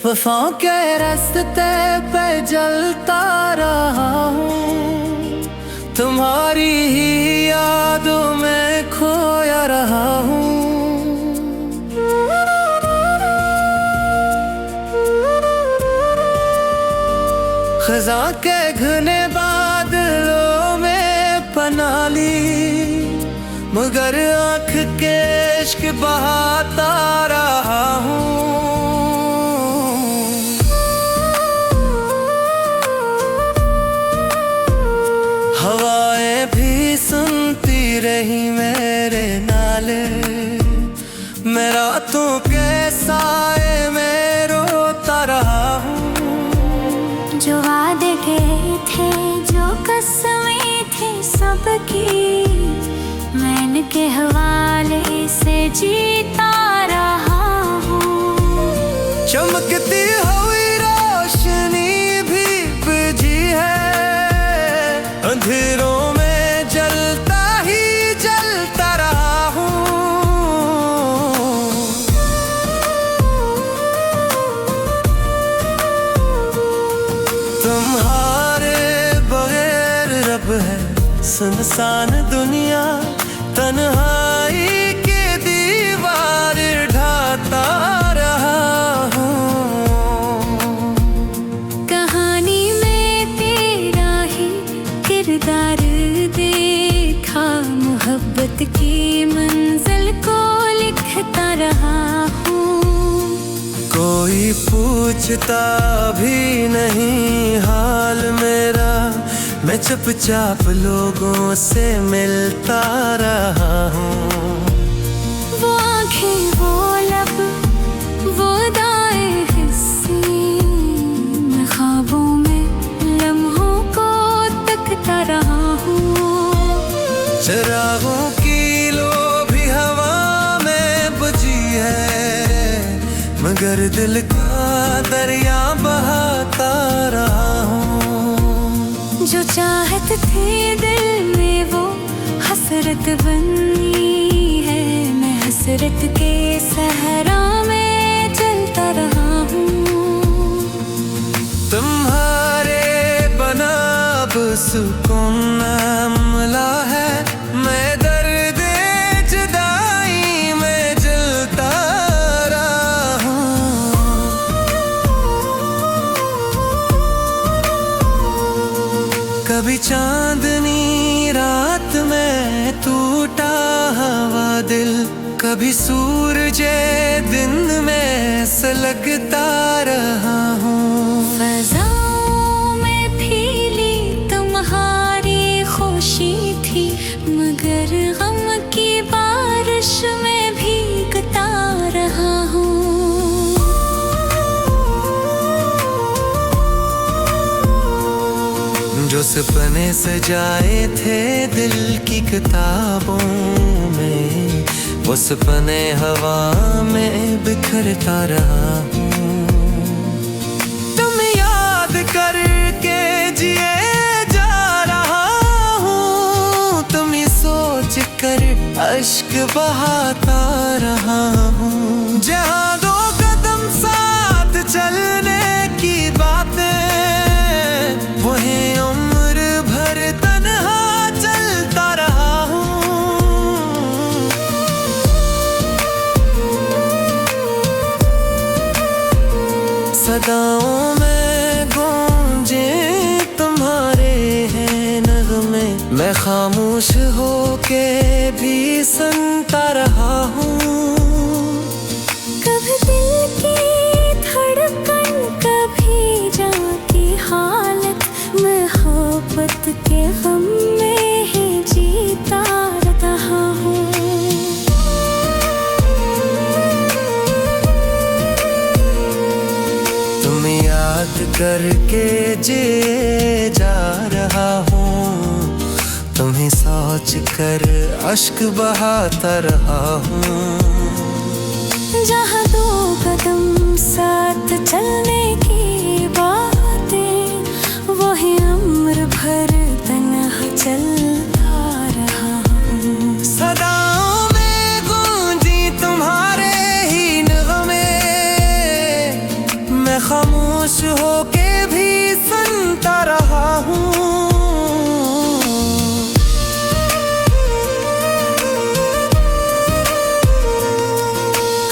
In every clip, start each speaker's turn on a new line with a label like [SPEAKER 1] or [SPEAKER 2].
[SPEAKER 1] वफाओं के रास्ते पे जलता रहा हूँ, तुम्हारी ही यादों में खोया रहा हूँ। खज़ां के घने बादलों में पनाह ली, मगर आँख के इश्क बहाता रहा हूँ। हवाएं भी सुनती रही मेरे नाले, मैं रातों के साए में रोता रहा हूँ।
[SPEAKER 2] जो वादे गए थे, जो कसमें थी सबकी, मैं इनके हवाले से जीता रहा हूँ।
[SPEAKER 1] चमकती हुई रोशनी भी बुझी है, अंधेरों में जलता ही जलता रहा हूँ। तुम्हारे बगैर रब है सुनसान दुनिया, तन्हाई के दीवार ढाता रहा हूँ।
[SPEAKER 2] कहानी में तेरा ही किरदार देखा, मोहब्बत की मंजिल को लिखता रहा हूँ।
[SPEAKER 1] कोई पूछता भी नहीं हाल मेरा, मैं चुपचाप लोगों से मिलता रहा हूँ।
[SPEAKER 2] वो आँखें, वो लब, वो दाए हिस्से, मैं ख्वाबों में लम्हों को तकता रहा हूँ।
[SPEAKER 1] चिरागों की लो भी हवा में बुझी है, मगर दिल का दरिया बहाता रहा हूँ।
[SPEAKER 2] जो चाहत थी दिल में वो हसरत बनी है, मैं हसरत के सहरा में चलता रहा हूँ।
[SPEAKER 1] तुम्हारे बना अब सुकून मिला है, मैं दर्द जुदाई में जलता रहा हूँ। कभी चांदनी रात में टूटा हुआ दिल, कभी सूरज दिन में सुलगता रहा हूँ।
[SPEAKER 2] फ़ज़ाओं में फीली तुम्हारी खुशी थी, मगर गम की बारिश में भीगता रहा हूँ।
[SPEAKER 1] जो सपने सजाए थे दिल की किताबों में, वो सपने हवा में बिखरता रहा हूँ। तुम याद करके जिए जा रहा हूँ, तुम्हें सोच कर अश्क बहाता रहा हूँ। जहाँ दो कदम साथ चलने की बातें, वहीं उम्र भर तन्हा चलता रहा हूँ। सदाओं में गूंजे तुम्हारे हैं नगमे, मैं खामोश होके भी सुनता रहा हूँ।
[SPEAKER 2] कभी दिल की धड़कन, कभी जान की हालत, मोहब्बत के गम में ही जीता रहा हूँ।
[SPEAKER 1] तुम याद करके जिए जा रहा हूँ, तुम्हें सोच कर अश्क बहाता रहा हूँ।
[SPEAKER 2] जहाँ दो कदम साथ चलने की बातें, वही उम्र भर तन्हा चलता रहा हूँ।
[SPEAKER 1] सदाओं में गूंजी तुम्हारे ही नगमे, मैं खामोश होके भी सुनता रहा हूँ।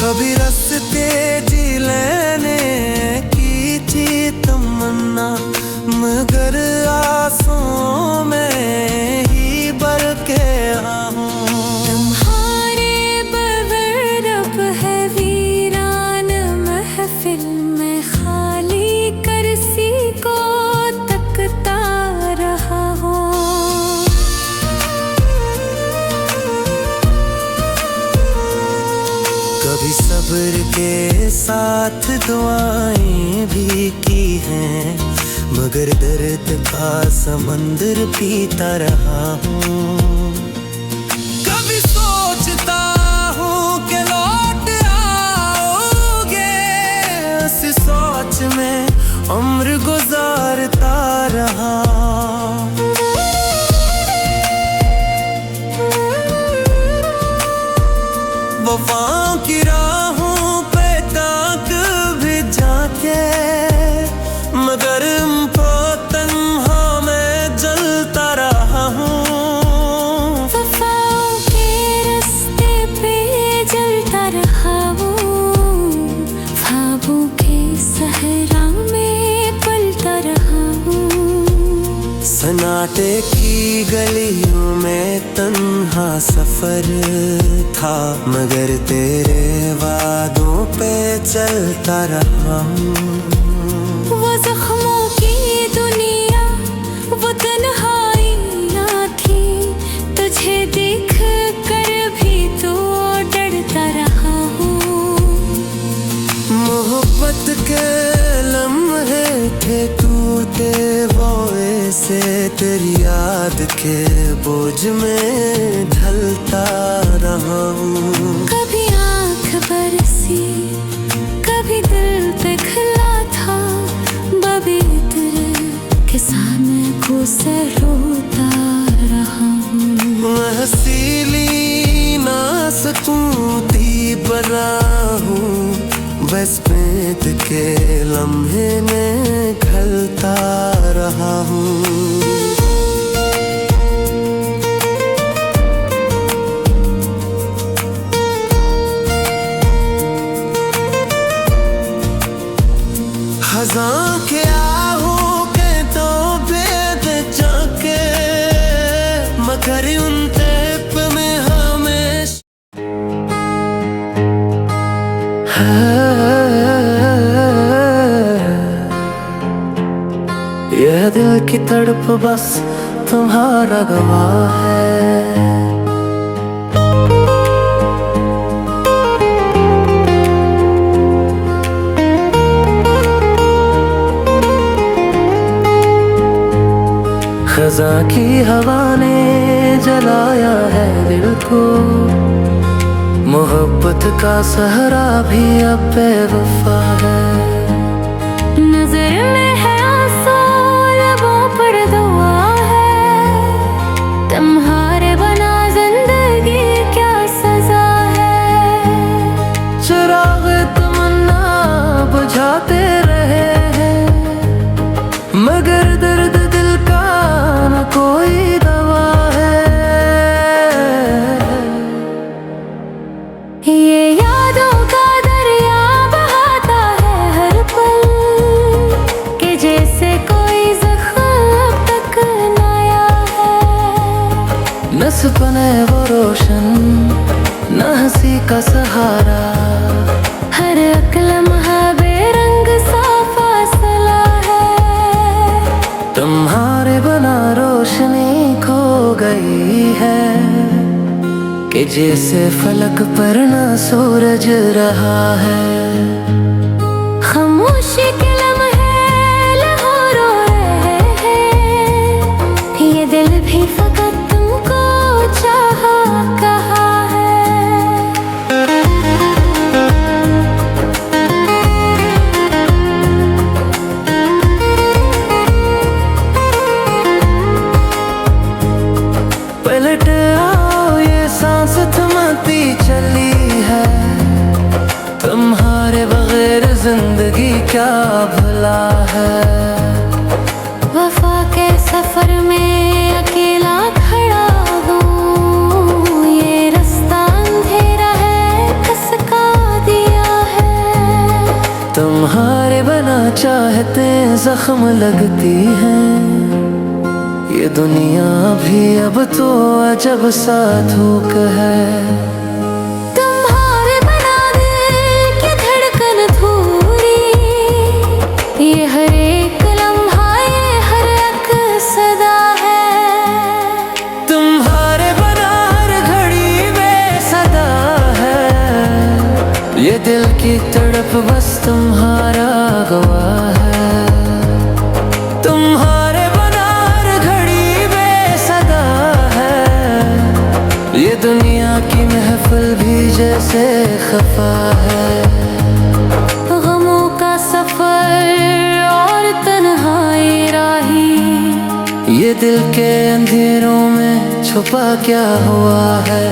[SPEAKER 1] कभी रास्ते जी लेने की थी तमन्ना, मगर आंसुओं में ही भर के आहूं।
[SPEAKER 2] तुम्हारे बगैर अब है वीरान महफिल में, खाली कुर्सी को तकता रहा हूँ।
[SPEAKER 1] कभी सब्र के साथ दुआएं भी की हैं, मगर दर्द का समंदर पीता रहा हूँ। कभी सोचता हूँ कि लौट आओगे, इस सोच में उम्र गुजारता रहा। वफाओं की राहों पे ताक भी जाके, मगर तन्हा मैं जलता रहा हूँ।
[SPEAKER 2] वफाओं के रास्ते पे जलता रहा हूँ, ख्वाबों के सहरा में पलता रहा हूँ।
[SPEAKER 1] सन्नाटे की गलियों में तन्हा सफर था, मगर तेरे वादों पे चलता रहा हूँ।
[SPEAKER 2] वो जख्मों की दुनिया, वो तन्हाइयाँ थी, तुझे देख कर भी तो डरता रहा हूँ।
[SPEAKER 1] मोहब्बत के लम्हे थे टूटे वो ऐसे, तेरी याद के बोझ में ढलता रहा हूँ।
[SPEAKER 2] कभी आँख बरसी, कभी दिल पे खिला था, बबी तेरे के सामने को से रोता रहा हूँ।
[SPEAKER 1] मैं हसीली ना सकूंती बना हूँ, बस प्रीत के लम्हे में ढलता रहा हूँ। खज़ां के आहू के तो भेद जाके, मगर उन तेप में हमेशा यह दिल की तड़प बस तुम्हारा गवाह है। खज़ां की हवा ने जलाया है दिल को, मोहब्बत का सहरा भी अब बेवफा है।
[SPEAKER 2] नजर में है आंसू, लबों पर दुआ है, तुम्हारे बना जिंदगी क्या सजा है।
[SPEAKER 1] चिराग तमन्ना बुझाते रहे हैं, मगर दर्द दिल का न कोई दवा है।
[SPEAKER 2] ये यादों का दरिया बहाता है हर पल, कि जैसे कोई जख्म अब तक नया है।
[SPEAKER 1] नस बने वो रोशन, न हंसी का सहारा,
[SPEAKER 2] हर एक लम्हा बेरंग सा फासला है।
[SPEAKER 1] तुम्हारे बना रोशनी खो गई है, कि जैसे फलक पर ना सूरज रहा है।
[SPEAKER 2] खामोशी के लम्हे लहू रो रहे हैं, ये दिल भी फकत तुमको चाहा कहा है।
[SPEAKER 1] पलट आओ, ये सांस थमाती चली है, तुम्हारे बगैर जिंदगी क्या भला है।
[SPEAKER 2] वफा के सफर में अकेला खड़ा हूँ, ये रास्ता अंधेरा है, खसका दिया है।
[SPEAKER 1] तुम्हारे बना चाहते जख्म लगती हैं, ये दुनिया भी अब तो अजब सा धोख है।
[SPEAKER 2] तुम्हारे बना दिल की धड़कन थोड़ी, ये हर एक लम्हा, ये हर एक सदा है।
[SPEAKER 1] तुम्हारे बना हर घड़ी में सदा है, ये दिल की तड़प बस तुम्हारा गवाह है। तुम्हारे बना हर घड़ी में सदा है, ये दुनिया की महफिल भी जैसे खफा है।
[SPEAKER 2] गमों का सफर और तन्हाई राही,
[SPEAKER 1] ये दिल के अंधेरों में छुपा क्या हुआ है।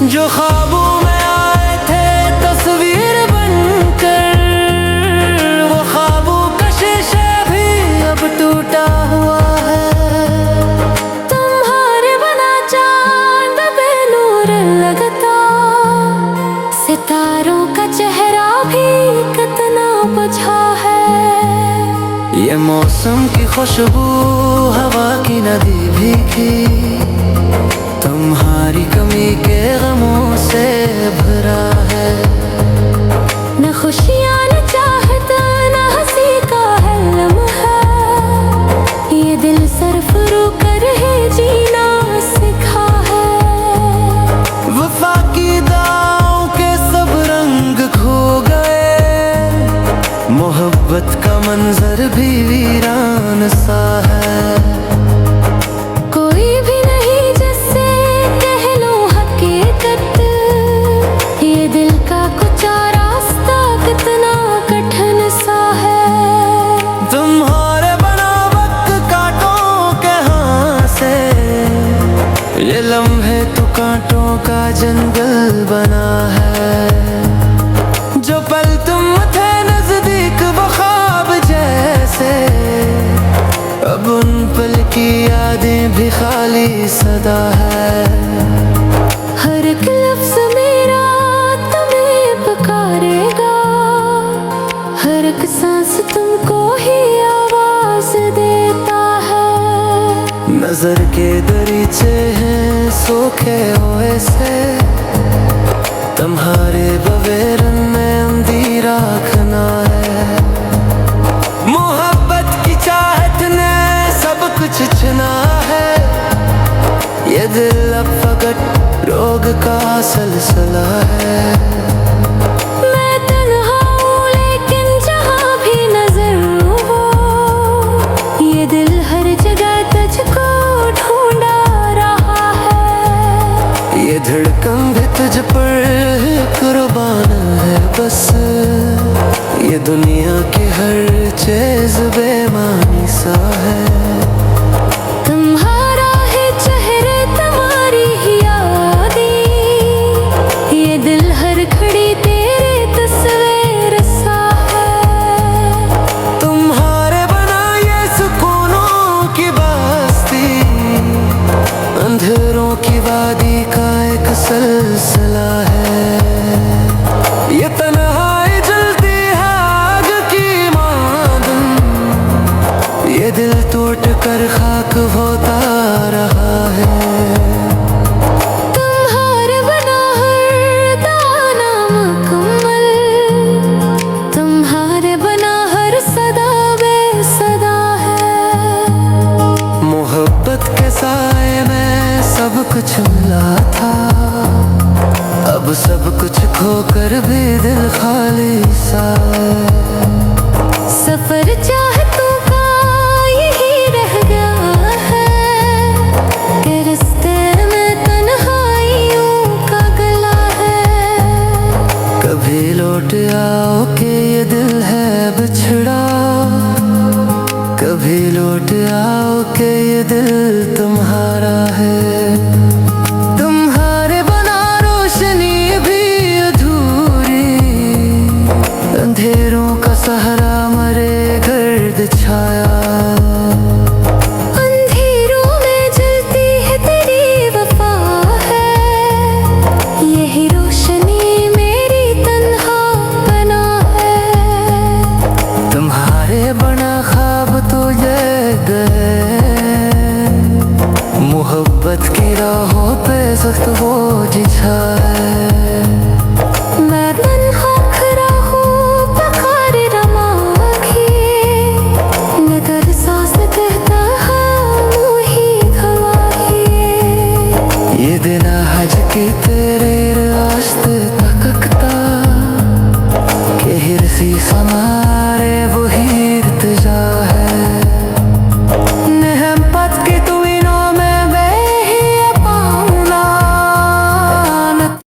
[SPEAKER 1] जो ख्वाबों में आए थे तस्वीर बनकर, वो ख्वाबों का शीशा भी अब टूटा हुआ है।
[SPEAKER 2] तुम्हारे बना चांद बेनूर लगता, सितारों का चेहरा भी कितना बुझा है।
[SPEAKER 1] ये मौसम की खुशबू हवा की नदी भीगी, तुम्हारी कमी के गमों से भरा है।
[SPEAKER 2] न खुशियाँ न चाहत न हंसी का है लम्हा, ये दिल सरफरू कर है जीना सिखा है।
[SPEAKER 1] वफा की दाव के सब रंग खो गए, मोहब्बत का मंजर भी वीरान सा है।
[SPEAKER 2] कोई भी नहीं जिससे कह लो हकीकत, ये दिल का कुचा रास्ता कितना कठिन सा है।
[SPEAKER 1] तुम्हारे बना वक्त कांटों के हाथ से, ये लम्हे तो कांटों का जंगल बना है। जो पल तुम थे नजदीक वो ख्वाब जैसे, अब उन पल की यादें भी खाली सदा है।
[SPEAKER 2] हर एक लफ्ज़ मेरा तुम्हें पुकारेगा, हर एक सांस तुमको ही आवाज देता है।
[SPEAKER 1] नजर के दरीचे हैं सूखे हुए से, तुम्हारे बवेरन में अंधेरा रखना है। मोहब्बत की चाहत ने सब कुछ चुना है, ये दिल अब फकत रोग का सिलसिला है।
[SPEAKER 2] मैं तन्हा हूँ लेकिन जहाँ भी नजर हो, ये दिल हर जगह तुझको ढूंढा रहा है।
[SPEAKER 1] ये धड़कन भी तुझ पर कुर्बान है बस, ये दुनिया की हर चीज बेमानी सा है।
[SPEAKER 2] तुम्हारा है चेहरे तुम्हारी ही यादें, ये दिल हर घड़ी तेरे तस्वीर सा है।
[SPEAKER 1] तुम्हारे बना ये सुकूनों की बस्ती, अंधेरों की वादी का एक सिलसिला है। ये तन्हाई जलती है आग की मादन, ये दिल टूट कर खाक होता रहा है।
[SPEAKER 2] तुम्हारे बना हर दाना मुकम्मल, तुम्हारे बना हर सदा बेसदा है।
[SPEAKER 1] मोहब्बत के साए में सब कुछ मिला था, अब सब कुछ खोकर भी दिल खाली सा है।
[SPEAKER 2] सफर चाहतों का यही रह गया है, कि रास्ते में तन्हाइयों का गला है।
[SPEAKER 1] कभी लौट आओ कि ये दिल है बिछड़ा, कभी लौट आओ कि ये दिल तुम्हारा है। तुम्हारे बना रोशनी भी अधूरी, अंधेरों का
[SPEAKER 2] यही रोशनी